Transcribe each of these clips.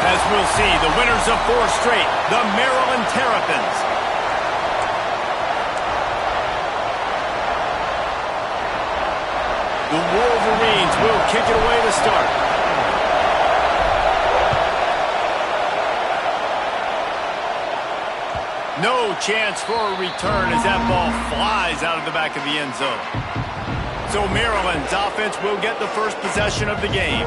As we'll see, the winners of 4 straight, the Maryland Terrapins. The Wolverines will kick it away to start. No chance for a return as that ball flies out of the back of the end zone. So Maryland's offense will get the first possession of the game.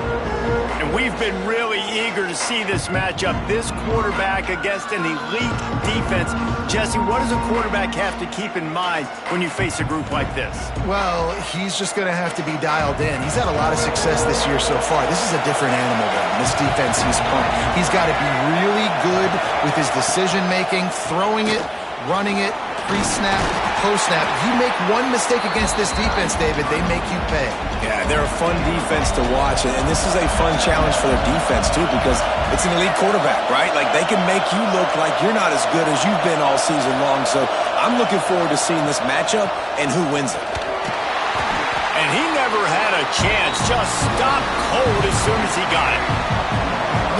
And we've been really eager to see this matchup, this quarterback against an elite defense. Jesse, what does a quarterback have to keep in mind when you face a group like this? Well, he's just going to have to be dialed in. He's had a lot of success this year so far. This is a different animal than this defense he's playing. He's got to be really good with his decision-making, throwing it, running it, pre-snap, post-snap. You make one mistake against this defense, David, they make you pay. Yeah, they're a fun defense to watch, and this is a fun challenge for their defense, too, because it's an elite quarterback, right? Like, they can make you look like you're not as good as you've been all season long, so I'm looking forward to seeing this matchup and who wins it. And he never had a chance, just stopped cold as soon as he got it.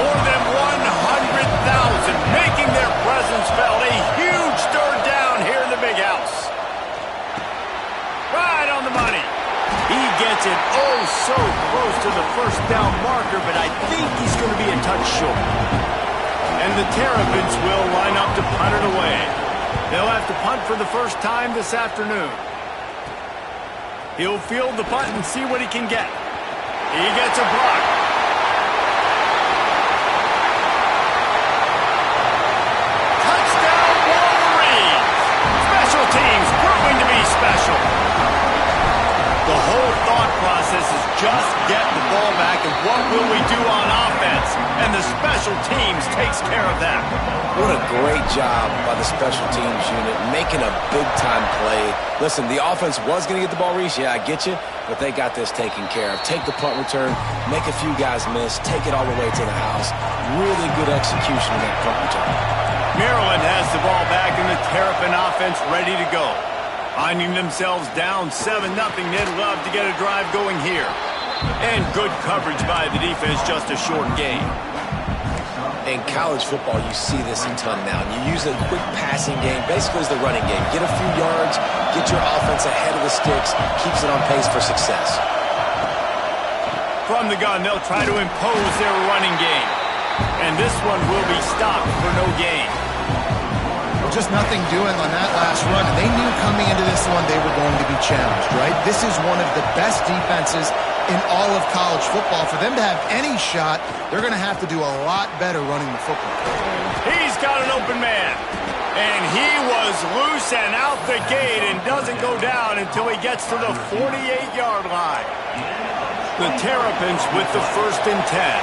More than 100,000 making their presence felt. A huge third down here in the big house. Right on the money. He gets it oh so close to the first down marker, but I think he's going to be a touch short. And the Terrapins will line up to punt it away. They'll have to punt for the first time this afternoon. He'll field the punt and see what he can get. He gets a block. Touchdown Wolverines! Special teams proving to be special. The whole thought process is just get the ball back and what will we do on offense? And the special teams takes care of that. What a great job by the special teams unit, making a big-time play. Listen, the offense was going to get the ball, Reese. Yeah, I get you, but they got this taken care of. Take the punt return, make a few guys miss, take it all the way to the house. Really good execution of that punt return. Maryland has the ball back and the Terrapin offense ready to go. Finding themselves down 7-0, they'd love to get a drive going here. And good coverage by the defense, just a short gain. In college football, you see this a ton now. You use a quick passing game, basically as the running game. Get a few yards, get your offense ahead of the sticks, keeps it on pace for success. From the gun, they'll try to impose their running game. And this one will be stopped for no gain. Just nothing doing on that last run. And they knew coming into this one they were going to be challenged, right? This is one of the best defenses in all of college football. For them to have any shot, they're going to have to do a lot better running the football. He's got an open man. And he was loose and out the gate and doesn't go down until he gets to the 48-yard line. The Terrapins with the 1st and 10.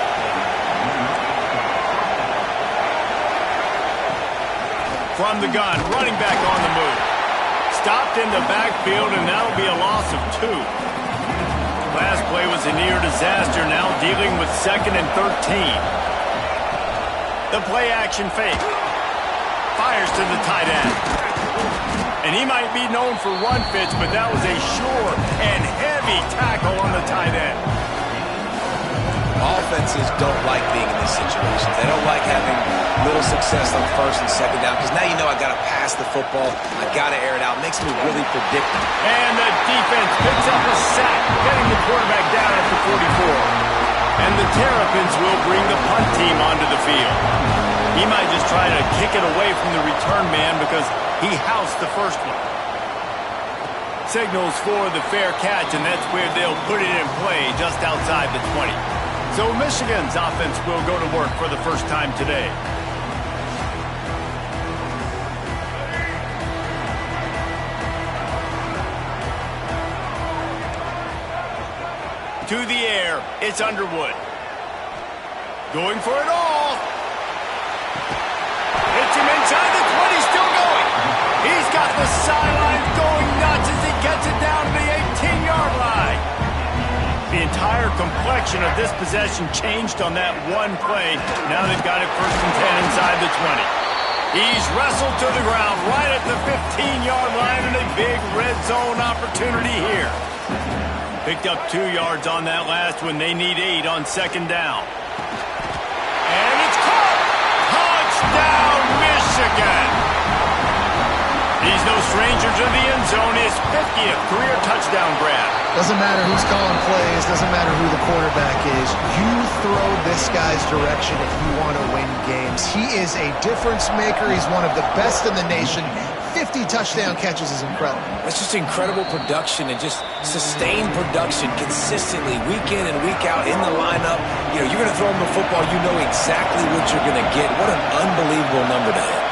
From the gun, running back on the move. Stopped in the backfield, and that'll be a loss of 2. Last play was a near disaster, now dealing with 2nd and 13. The play action fake. Fires to the tight end. And he might be known for run fits, but that was a sure and heavy tackle on the tight end. Offenses don't like being in these situations. They don't like having little success on 1st and 2nd down because now you know I got to pass the football. I got to air it out. It makes me really predictable. And the defense picks up a sack, getting the quarterback down at the 44. And the Terrapins will bring the punt team onto the field. He might just try to kick it away from the return man because he housed the first one. Signals for the fair catch, and that's where they'll put it in play just outside the 20. So Michigan's offense will go to work for the first time today. To the air, it's Underwood. Going for it all. Hits him inside the 20, still going. He's got the sideline going nuts as he gets it down to the 18-yard line. The entire complexion of this possession changed on that one play. Now they've got it 1st and 10 inside the 20. He's wrestled to the ground right at the 15-yard line and a big red zone opportunity here. Picked up 2 yards on that last one. They need 8 on 2nd down. And it's caught! stranger to the end zone, his 50th career touchdown grab. Doesn't matter who's calling plays, doesn't matter who the quarterback is. You throw this guy's direction if you want to win games. He is a difference maker. He's one of the best in the nation. 50 touchdown catches is incredible. It's just incredible production and just sustained production consistently week in and week out in the lineup. You know, you're going to throw him the football, you know exactly what you're going to get. What an unbelievable number to hit.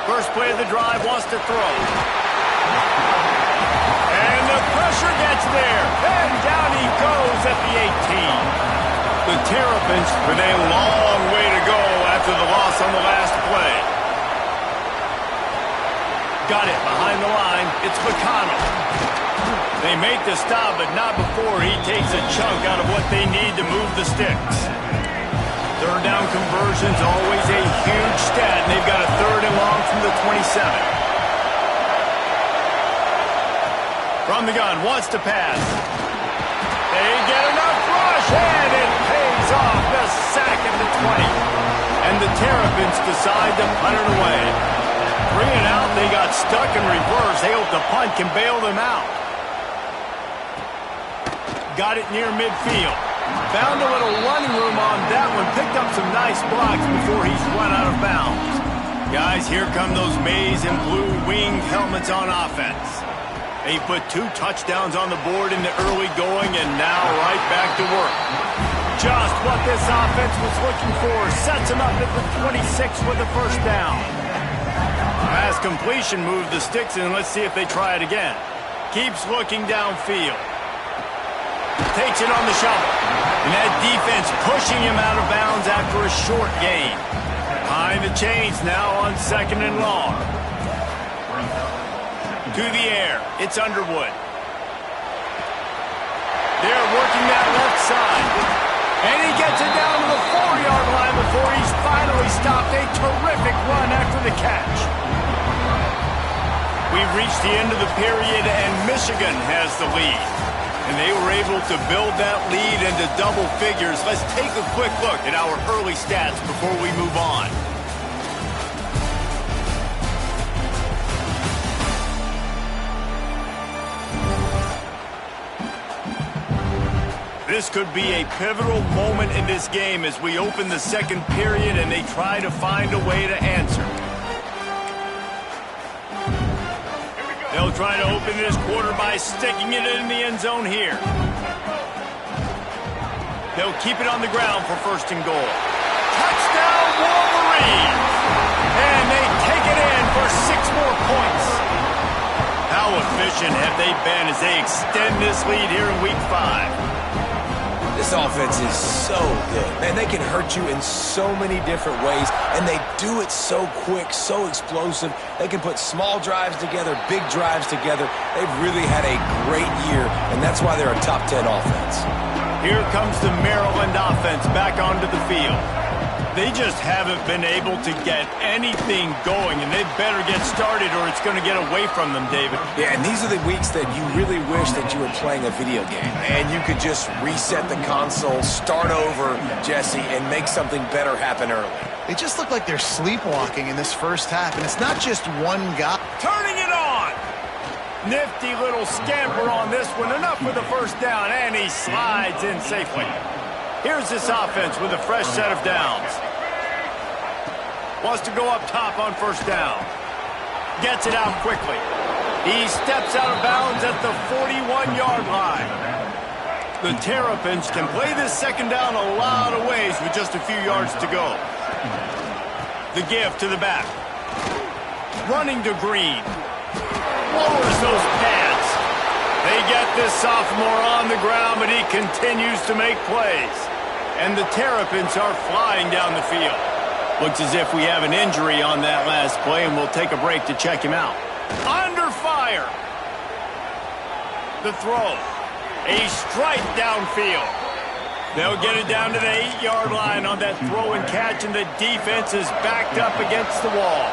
First play of the drive, wants to throw. And the pressure gets there. And down he goes at the 18. The Terrapins with a long way to go after the loss on the last play. Got it behind the line. It's McConnell. They make the stop, but not before he takes a chunk out of what they need to move the sticks. Third down conversion's always a huge stat, and they've got a third and long from the 27. From the gun, wants to pass. They get enough rush, and it pays off the sack at the 20. And the Terrapins decide to punt it away. Bring it out, they got stuck in reverse. They hope the punt can bail them out. Got it near midfield. Found a little running room on that one. Picked up some nice blocks before he's run out of bounds. Guys, here come those maize and blue winged helmets on offense. They put 2 touchdowns on the board in the early going, and now right back to work. Just what this offense was looking for. Sets him up at the 26 with the first down. Pass completion moved the sticks, and let's see if they try it again. Keeps looking downfield. Takes it on the shovel. And that defense pushing him out of bounds after a short gain. Behind the chains now on second and long. To the air. It's Underwood. They're working that left side. And he gets it down to the 4-yard line before he's finally stopped. A terrific run after the catch. We've reached the end of the period, and Michigan has the lead. And they were able to build that lead into double figures. Let's take a quick look at our early stats before we move on. This could be a pivotal moment in this game as we open the second period and they try to find a way to answer. They'll try to open this quarter by sticking it in the end zone here. They'll keep it on the ground for first and goal. Touchdown, Wolverines! And they take it in for 6 more points. How efficient have they been as they extend this lead here in Week 5? This offense is so good. Man, they can hurt you in so many different ways, and they do it so quick, so explosive. They can put small drives together, big drives together. They've really had a great year, and that's why they're a top 10 offense. Here comes the Maryland offense back onto the field. They just haven't been able to get anything going, and they better get started or it's going to get away from them, David. Yeah, and these are the weeks that you really wish that you were playing a video game, and you could just reset the console, start over, Jesse, and make something better happen early. They just look like they're sleepwalking in this first half, and it's not just one guy. Turning it on! Nifty little scamper on this one. Enough with the first down, and he slides in safely. Here's this offense with a fresh set of downs. Wants to go up top on first down. Gets it out quickly. He steps out of bounds at the 41-yard line. The Terrapins can play this second down a lot of ways with just a few yards to go. The give to the back. Running to Green. Lowers those pads. They get this sophomore on the ground, but he continues to make plays. And the Terrapins are flying down the field. Looks as if we have an injury on that last play, and we'll take a break to check him out. Under fire. The throw. A strike downfield. They'll get it down to the 8-yard line on that throw and catch, and the defense is backed up against the wall.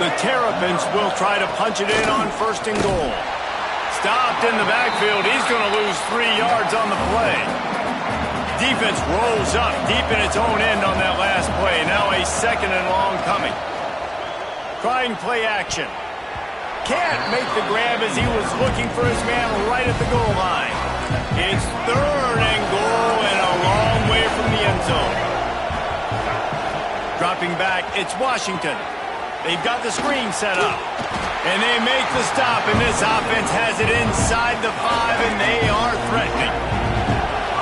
The Terrapins will try to punch it in on first and goal. Stopped in the backfield. He's going to lose 3 yards on the play. Defense rolls up deep in its own end on that last play. Now a second and long coming. Trying play action. can't make the grab as he was looking for his man right at the goal line. It's 3rd and goal and a long way from the end zone. Dropping back, it's Washington. They've got the screen set up. And they make the stop, and this offense has it inside the 5, and they are threatening.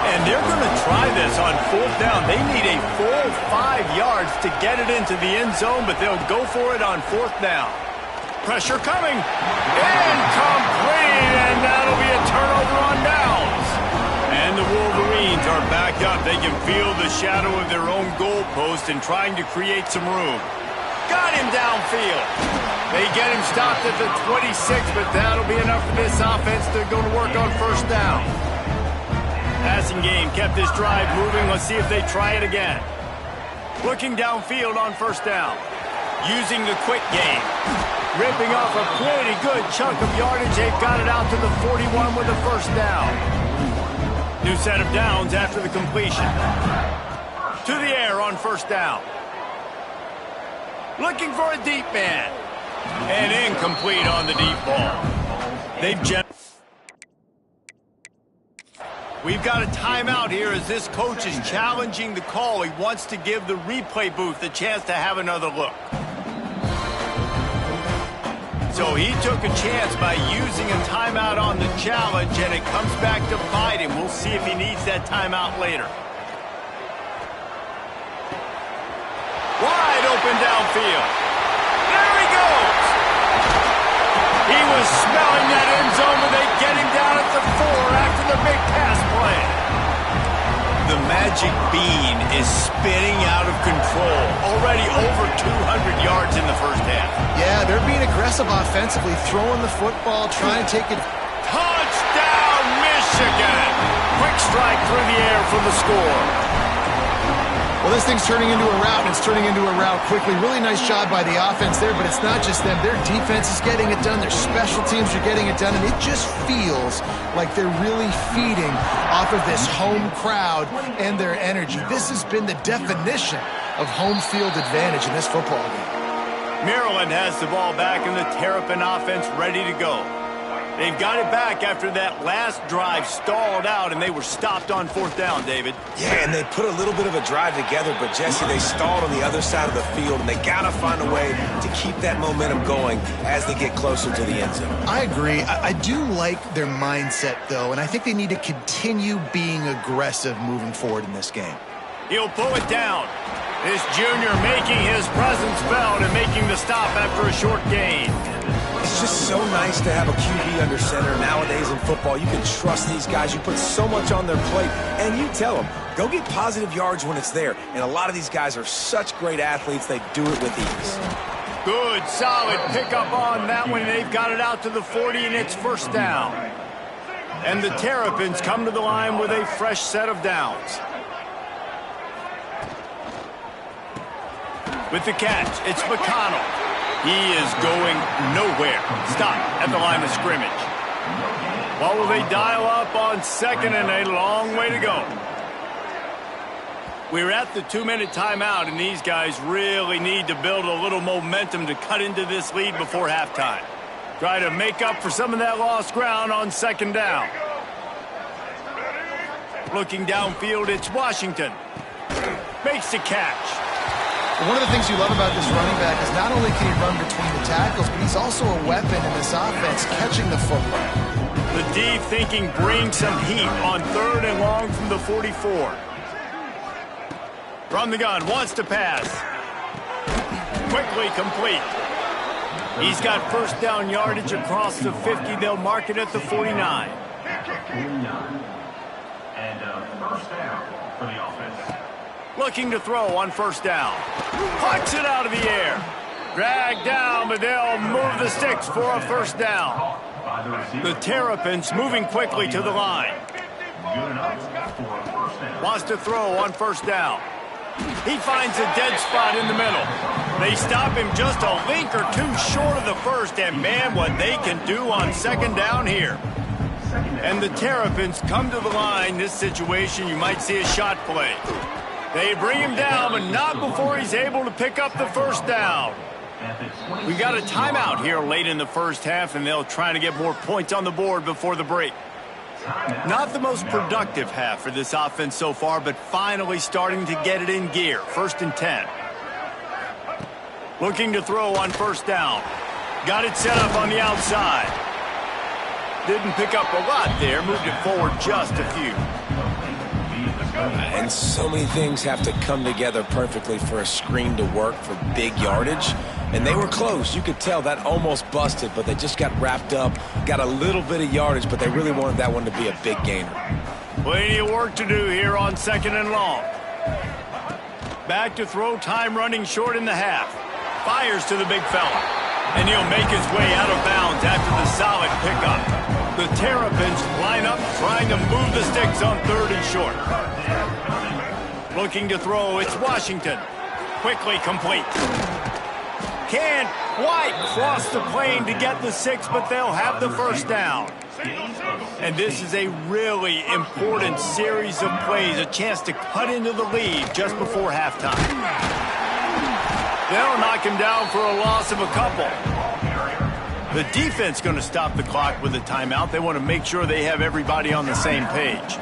And they're going to try this on 4th down. They need a full 5 yards to get it into the end zone, but they'll go for it on 4th down. Pressure coming. Incomplete, and that'll be a turnover on downs. And the Wolverines are back up. They can feel the shadow of their own goalpost and trying to create some room. Got him downfield. They get him stopped at the 26, but that'll be enough for this offense to go to work on 1st down. Passing game kept this drive moving. Let's see if they try it again. Looking downfield on 1st down. Using the quick game. Ripping off a pretty good chunk of yardage. They've got it out to the 41 with the 1st down. New set of downs after the completion. To the air on 1st down. Looking for a deep man. And incomplete on the deep ball. We've got a timeout here as this coach is challenging the call. He wants to give the replay booth a chance to have another look. So he took a chance by using a timeout on the challenge, and it comes back to bite him. We'll see if he needs that timeout later. Wide open downfield. There he goes. He was smelling that end zone, but they get him down at the 4 after the big pass play. The magic bean is spinning out of control. Already over 200 yards in the 1st half. Yeah, they're being aggressive offensively, throwing the football, trying to take it. Touchdown, Michigan! Quick strike through the air for the score. Well, this thing's turning into a rout, and it's turning into a rout quickly. Really nice job by the offense there, but it's not just them. Their defense is getting it done. Their special teams are getting it done, and it just feels like they're really feeding off of this home crowd and their energy. This has been the definition of home field advantage in this football game. Maryland has the ball back, and the Terrapin offense ready to go. They've got it back after that last drive stalled out, and they were stopped on 4th down, David. Yeah, and they put a little bit of a drive together, but, Jesse, they stalled on the other side of the field, and they got to find a way to keep that momentum going as they get closer to the end zone. I agree. I do like their mindset, though, and I think they need to continue being aggressive moving forward in this game. He'll pull it down. This junior making his presence felt and making the stop after a short gain. It's just so nice to have a QB under center. Nowadays in football, you can trust these guys. You put so much on their plate, and you tell them, go get positive yards when it's there. And a lot of these guys are such great athletes, they do it with ease. Good, solid pickup on that one. They've got it out to the 40, and it's 1st down. And the Terrapins come to the line with a fresh set of downs. With the catch, it's McConnell. He is going nowhere. Stop at the line of scrimmage. What will they dial up on 2nd and a long way to go? We're at the 2-minute timeout, and these guys really need to build a little momentum to cut into this lead before halftime. Try to make up for some of that lost ground on 2nd down. Looking downfield, it's Washington. Makes the catch. One of the things you love about this running back is not only can he run between the tackles, but he's also a weapon in this offense, catching the football. The D thinking brings some heat on 3rd and long from the 44. From the gun, wants to pass. Quickly complete. He's got 1st down yardage across the 50. They'll mark it at the 49. And 1st down for the offense. Looking to throw on 1st down. Pucks it out of the air. Dragged down, but they'll move the sticks for a 1st down. The Terrapins moving quickly to the line. Wants to throw on 1st down. He finds a dead spot in the middle. They stop him just a link or two short of the 1st, and man, what they can do on 2nd down here. And the Terrapins come to the line. This situation, you might see a shot play. They bring him down, but not before he's able to pick up the 1st down. We got a timeout here late in the first half, and they'll try to get more points on the board before the break. Not the most productive half for this offense so far, but finally starting to get it in gear. 1st and 10. Looking to throw on 1st down. Got it set up on the outside. Didn't pick up a lot there. Moved it forward just a few. And so many things have to come together perfectly for a screen to work for big yardage. And they were close. You could tell that almost busted, but they just got wrapped up, got a little bit of yardage, but they really wanted that one to be a big gainer. Plenty of work to do here on 2nd and long. Back to throw, time running short in the half. Fires to the big fella. And he'll make his way out of bounds after the solid pickup. The Terrapins line up trying to move the sticks on 3rd and short. Looking to throw, it's Washington. Quickly complete. Can't quite cross the plane to get the 6, but they'll have the 1st down. And this is a really important series of plays, a chance to cut into the lead just before halftime. They'll knock him down for a loss of a couple. The defense going to stop the clock with a timeout. They want to make sure they have everybody on the same page.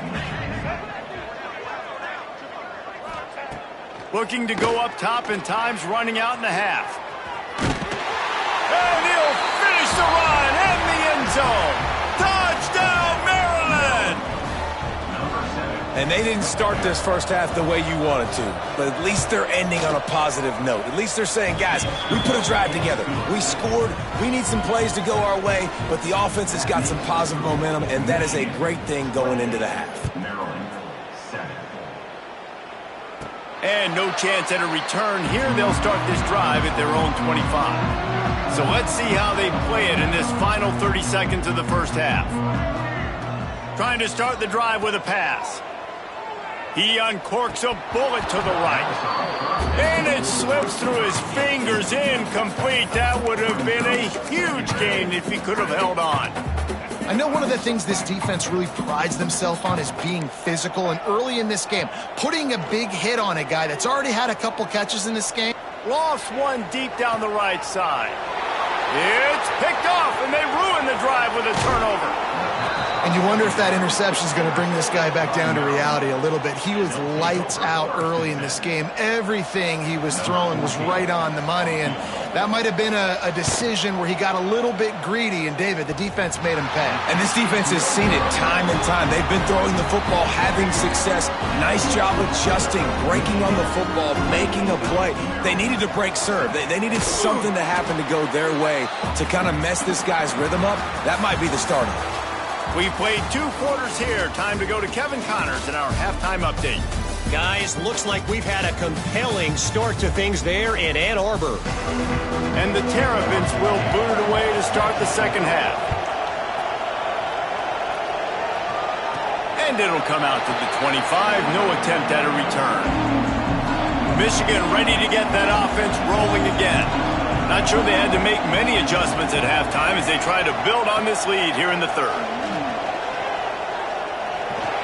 Looking to go up top, and time's running out in the half. And he'll finish the run in the end zone. Touchdown, Maryland! And they didn't start this first half the way you wanted to, but at least they're ending on a positive note. At least they're saying, guys, we put a drive together. We scored. We need some plays to go our way, but the offense has got some positive momentum, and that is a great thing going into the half. And no chance at a return here. They'll start this drive at their own 25. So let's see how they play it in this final 30 seconds of the first half. Trying to start the drive with a pass. He uncorks a bullet to the right. And it slips through his fingers, incomplete. That would have been a huge gain if he could have held on. I know one of the things this defense really prides themselves on is being physical, and early in this game, putting a big hit on a guy that's already had a couple catches in this game. Lost one deep down the right side. It's picked off, and they ruin the drive with a turnover. And you wonder if that interception is going to bring this guy back down to reality a little bit. He was lights out early in this game. Everything he was throwing was right on the money, and that might have been a decision where he got a little bit greedy, and David, the defense made him pay. And this defense has seen it time and time. They've been throwing the football, having success. Nice job adjusting, breaking on the football, making a play. They needed to break serve. They needed something to happen to go their way to kind of mess this guy's rhythm up. That might be the start of it. We played 2 quarters here. Time to go to Kevin Connors in our halftime update. Guys, looks like we've had a compelling start to things there in Ann Arbor. And the Terrapins will boot it away to start the second half. And it'll come out to the 25. No attempt at a return. Michigan ready to get that offense rolling again. Not sure they had to make many adjustments at halftime as they try to build on this lead here in the third.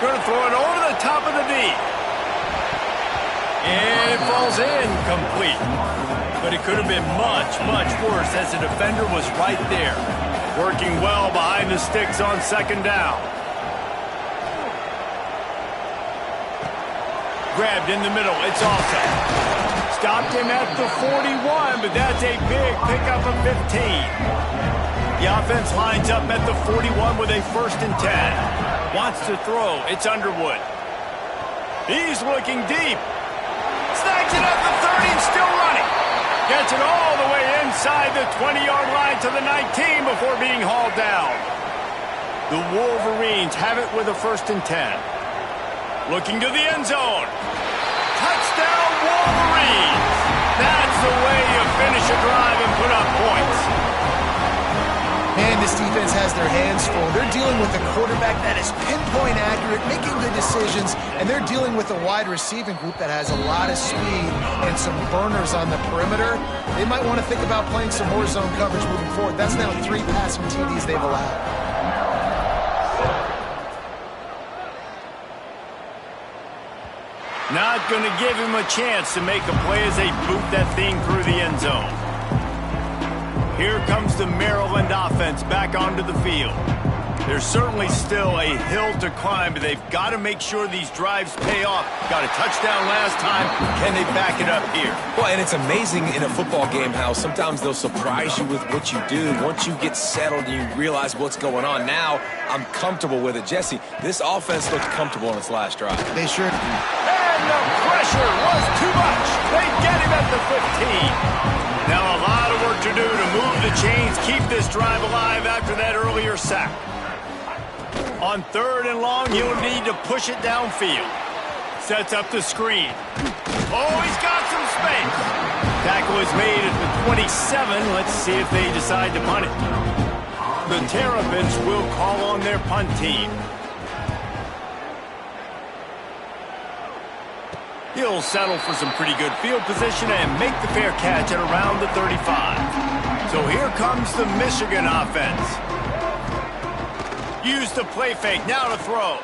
Going to throw it over the top of the D. And it falls incomplete. But it could have been much, much worse as the defender was right there. Working well behind the sticks on 2nd down. Grabbed in the middle. It's offside. Stopped him at the 41, but that's a big pickup of 15. The offense lines up at the 41 with a 1st and 10. Wants to throw. It's Underwood. He's looking deep. Snags it at the 30 and still running. Gets it all the way inside the 20-yard line to the 19 before being hauled down. The Wolverines have it with a 1st and 10. Looking to the end zone. Touchdown, Wolverines! That's the way you finish a drive and put up points. Man, this defense has their hands full. They're dealing with a quarterback that is pinpoint accurate, making good decisions, and they're dealing with a wide receiving group that has a lot of speed and some burners on the perimeter. They might want to think about playing some more zone coverage moving forward. That's now 3 passing TDs they've allowed. Not going to give him a chance to make a play as they boot that thing through the end zone. Here comes the Maryland offense back onto the field. There's certainly still a hill to climb, but they've got to make sure these drives pay off. Got a touchdown last time. Can they back it up here? Well, and it's amazing in a football game how sometimes they'll surprise you with what you do. Once you get settled and you realize what's going on, now I'm comfortable with it. Jesse, this offense looked comfortable on its last drive. They sure. And the pressure was too much. They get him at the 15. Now a lot of work to do to move the chains, keep this drive alive after that earlier sack. On 3rd and long, he'll need to push it downfield. Sets up the screen. Oh, he's got some space. Tackle is made at the 27. Let's see if they decide to punt it. The Terrapins will call on their punt team. He'll settle for some pretty good field position and make the fair catch at around the 35. So here comes the Michigan offense. Use the play fake, now to throw.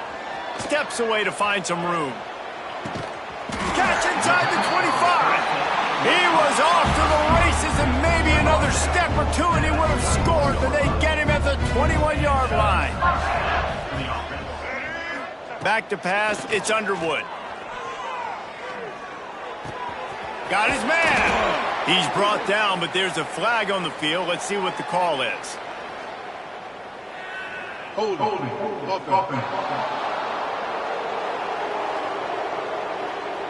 Steps away to find some room. Catch inside the 25. He was off to the races, and maybe another step or two and he would have scored, but they get him at the 21-yard line. Back to pass, it's Underwood. Got his man. He's brought down, but there's a flag on the field. Let's see what the call is.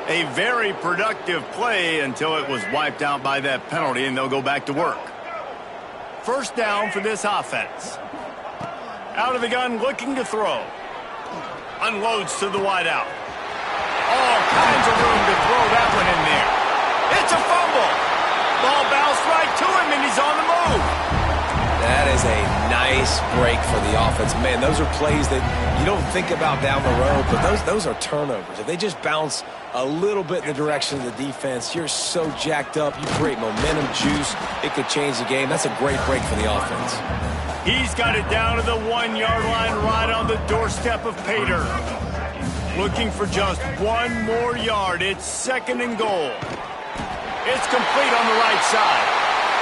A very productive play until it was wiped out by that penalty, and they'll go back to work. First down for this offense. Out of the gun, looking to throw. Unloads to the wideout. All kinds of room to throw that one in there. It's a fumble. Ball bounced right to him, and he's on the move. That is a nice break for the offense. Man, those are plays that you don't think about down the road, but those are turnovers. If they just bounce a little bit in the direction of the defense, you're so jacked up. You create momentum, juice. It could change the game. That's a great break for the offense. He's got it down to the 1-yard line right on the doorstep of Pater. Looking for just one more yard. It's 2nd and goal. It's complete on the right side.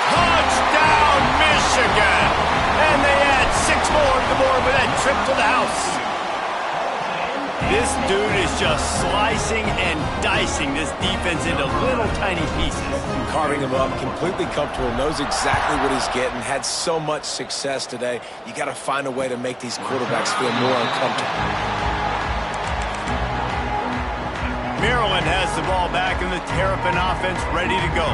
Touchdown, Michigan! And they add 6 more to the board with that trip to the house. This dude is just slicing and dicing this defense into little tiny pieces. Carving him up, completely comfortable, knows exactly what he's getting, had so much success today. You got to find a way to make these quarterbacks feel more uncomfortable. Maryland has the ball back and the Terrapin offense ready to go.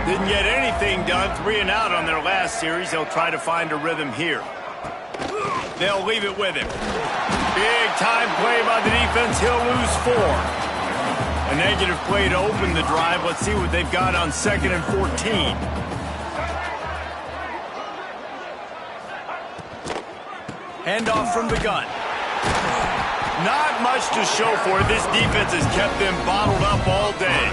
Didn't get anything done, 3 and out on their last series. They'll try to find a rhythm here. They'll leave it with him. Big time play by the defense. He'll lose 4. A negative play to open the drive. Let's see what they've got on 2nd and 14. Handoff from the gun. Not much to show for it. This defense has kept them bottled up all day.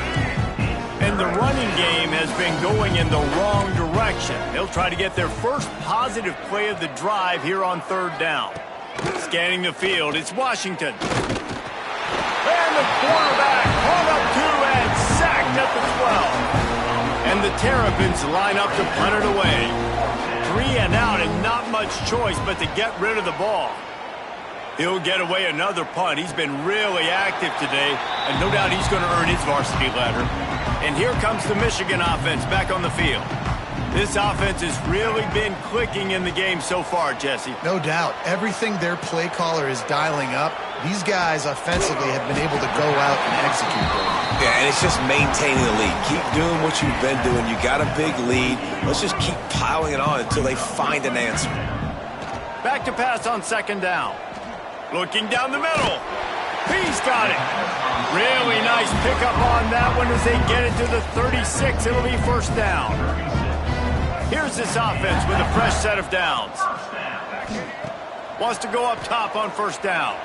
And the running game has been going in the wrong direction. They'll try to get their first positive play of the drive here on 3rd down. Scanning the field, it's Washington. And the quarterback caught up 2 and sacked at the 12. And the Terrapins line up to punt it away. 3 and out and not much choice but to get rid of the ball. He'll get away another punt. He's been really active today, and no doubt he's going to earn his varsity letter. And here comes the Michigan offense back on the field. This offense has really been clicking in the game so far, Jesse. No doubt. Everything their play caller is dialing up, these guys offensively have been able to go out and execute. Yeah, and it's just maintaining the lead. Keep doing what you've been doing. You got a big lead. Let's just keep piling it on until they find an answer. Back to pass on 2nd down. Looking down the middle. He's got it. Really nice pickup on that one as they get it to the 36. It'll be 1st down. Here's this offense with a fresh set of downs. Wants to go up top on 1st down.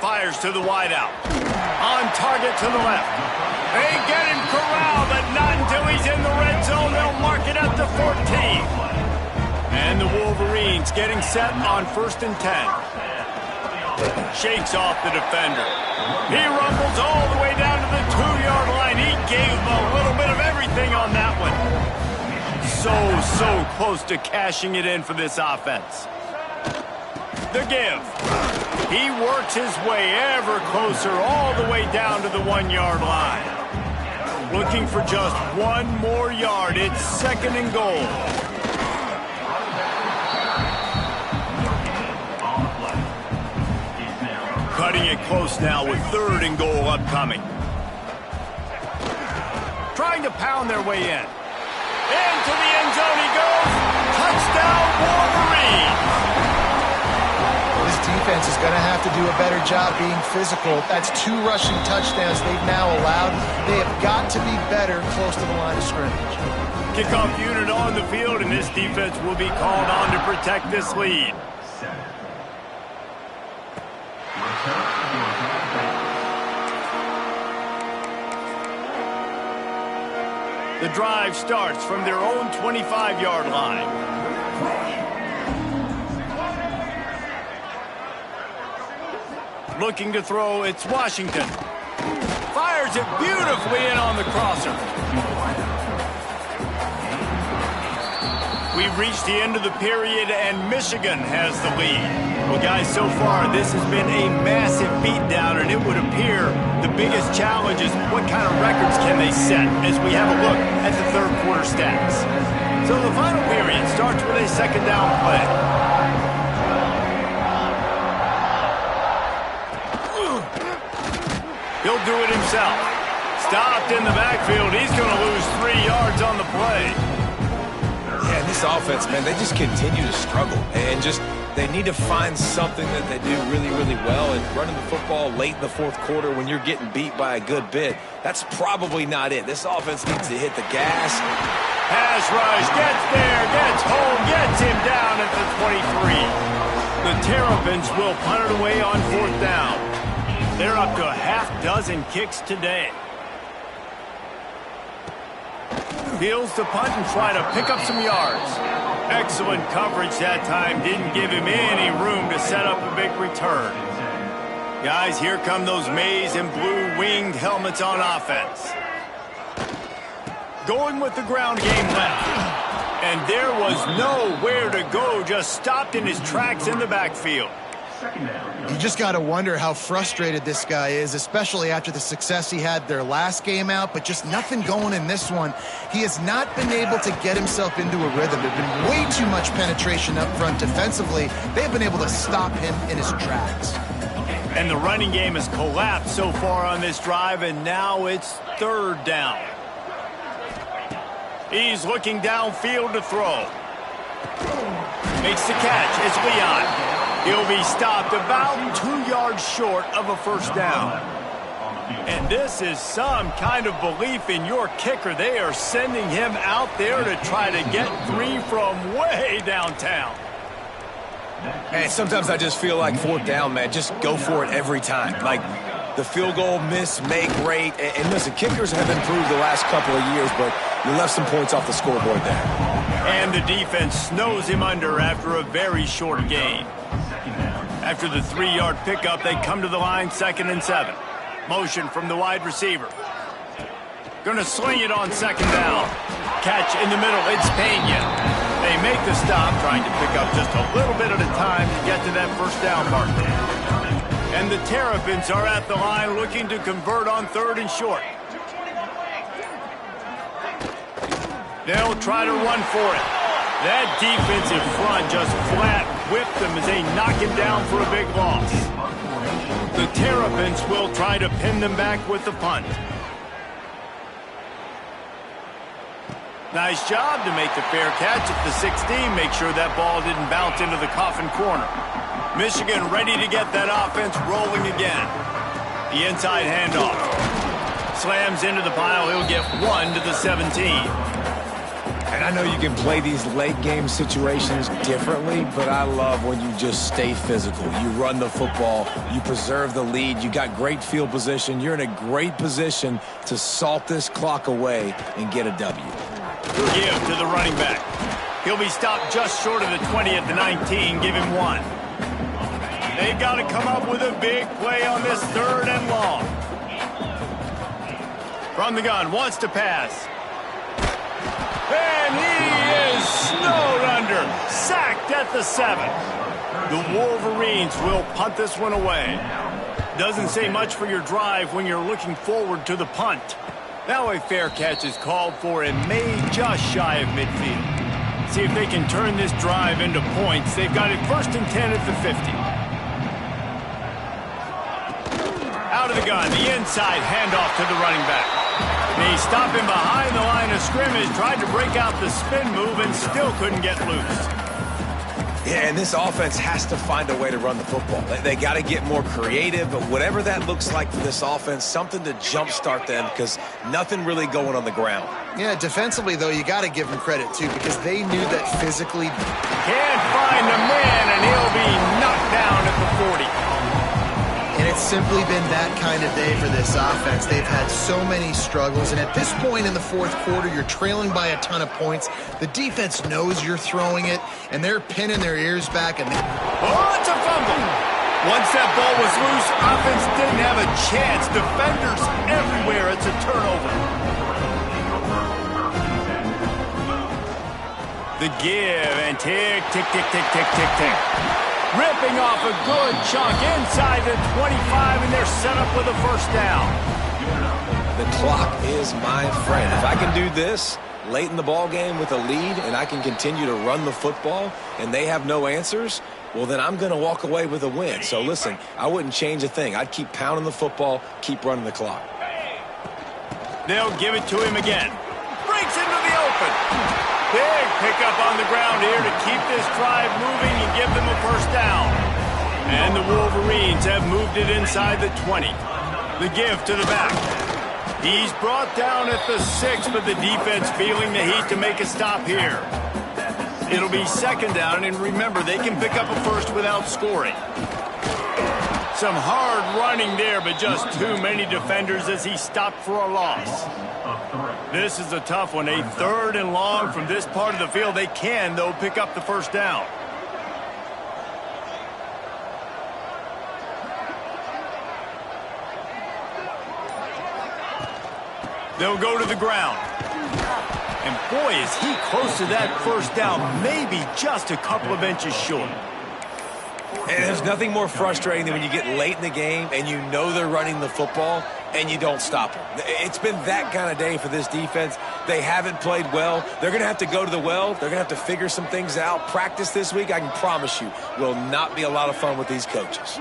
Fires to the wideout. On target to the left. They get him corralled, but not until he's in the red zone. They'll mark it at the 14. And the Wolverines getting set on 1st and 10. Shakes off the defender. He rumbles all the way down to the 2-yard line. He gave him a little bit of everything on that one. so close to cashing it in for this offense. The give. He works his way ever closer all the way down to the 1-yard line. Looking for just one more yard. It's 2nd and goal. Cutting it close now with 3rd and goal upcoming. Trying to pound their way in. Into the end zone he goes. Touchdown, Wolverines. This defense is going to have to do a better job being physical. That's 2 rushing touchdowns they've now allowed. They have got to be better close to the line of scrimmage. Kickoff unit on the field, and this defense will be called on to protect this lead. The drive starts from their own 25-yard line. Looking to throw, it's Washington. Fires it beautifully in on the crosser. We've reached the end of the period, and Michigan has the lead. Well, guys, so far, this has been a massive beatdown, and it would appear the biggest challenge is what kind of records can they set as we have a look at the 3rd quarter stats. So the final period starts with a 2nd down play. He'll do it himself. Stopped in the backfield. He's going to lose 3 yards on the play. Yeah, and this offense, man, they just continue to struggle. And they need to find something that they do really, really well. And running the football late in the 4th quarter when you're getting beat by a good bit, that's probably not it. This offense needs to hit the gas. Pass rush, gets there, gets home, gets him down at the 23. The Terrapins will punt it away on 4th down. They're up to a half-dozen kicks today. Fields to punt and try to pick up some yards. Excellent coverage that time. Didn't give him any room to set up a big return. Guys, here come those maize and blue winged helmets on offense. Going with the ground game left. And there was nowhere to go. Just stopped in his tracks in the backfield. You just got to wonder how frustrated this guy is, especially after the success he had their last game out, but just nothing going in this one. He has not been able to get himself into a rhythm. There's been way too much penetration up front defensively. They've been able to stop him in his tracks. And the running game has collapsed so far on this drive, and now it's 3rd down. He's looking downfield to throw. Makes the catch. It's Leon. He'll be stopped about 2 yards short of a 1st down. And this is some kind of belief in your kicker. They are sending him out there to try to get 3 from way downtown. And sometimes I just feel like 4th down, man, just go for it every time. Like the field goal miss-make rate. And listen, kickers have improved the last couple of years, but you left some points off the scoreboard there. And the defense snows him under after a very short gain. After the 3-yard pickup, they come to the line 2nd and 7. Motion from the wide receiver. Going to sling it on 2nd down. Catch in the middle. It's Pena. They make the stop, trying to pick up just a little bit at a time to get to that 1st down marker. And the Terrapins are at the line looking to convert on 3rd and short. They'll try to run for it. That defensive front just flat whipped them as they knock him down for a big loss. The Terrapins will try to pin them back with the punt. Nice job to make the fair catch at the 16. Make sure that ball didn't bounce into the coffin corner. Michigan ready to get that offense rolling again. The inside handoff. Slams into the pile. He'll get 1 to the 17. And I know you can play these late game situations differently, but I love when you just stay physical. You run the football, you preserve the lead, you got great field position, you're in a great position to salt this clock away and get a W. Give to the running back. He'll be stopped just short of the 20 at the 19. Give him 1. They've got to come up with a big play on this 3rd and long. From the gun, wants to pass. And he he's snowed under. Sacked at the 7. The Wolverines will punt this one away. Doesn't say much for your drive when you're looking forward to the punt. Now a fair catch is called for and made just shy of midfield. See if they can turn this drive into points. They've got it 1st and 10 at the 50. Out of the gun, the inside handoff to the running back. They stop him behind the line of scrimmage, tried to break out the spin move and still couldn't get loose. Yeah, and this offense has to find a way to run the football. They got to get more creative, but whatever that looks like for this offense, something to jumpstart them because nothing really going on the ground. Yeah, defensively, though, you got to give them credit, too, because they knew that physically. Can't find the man, and he'll be knocked down at the 40. And it's simply been that kind of day for this offense. They've had so many struggles, and at this point in the 4th quarter, you're trailing by a ton of points. The defense knows you're throwing it, and they're pinning their ears back. And oh, it's a fumble. Once that ball was loose, offense didn't have a chance. Defenders everywhere. It's a turnover. The give and tick, tick, tick, tick, tick, tick, tick. Ripping off a good chunk inside the 25, and they're set up with a 1st down. The clock is my friend. If I can do this late in the ball game with a lead and I can continue to run the football and they have no answers, well, then I'm going to walk away with a win. So, listen, I wouldn't change a thing. I'd keep pounding the football, keep running the clock. They'll give it to him again. Breaks into the open. Big pickup on the ground here to keep this drive moving and give them a 1st down. And the Wolverines have moved it inside the 20. The give to the back. He's brought down at the 6, but the defense feeling the heat to make a stop here. It'll be 2nd down, and remember, they can pick up a 1st without scoring. Some hard running there, but just too many defenders as he stopped for a loss. This is a tough one. A 3rd and long from this part of the field. They can, though, pick up the 1st down. They'll go to the ground. And boy, is he close to that 1st down. Maybe just a couple of inches short. And there's nothing more frustrating than when you get late in the game and you know they're running the football and you don't stop them. It's been that kind of day for this defense. They haven't played well. They're going to have to go to the well. They're going to have to figure some things out. Practice this week, I can promise you, will not be a lot of fun with these coaches.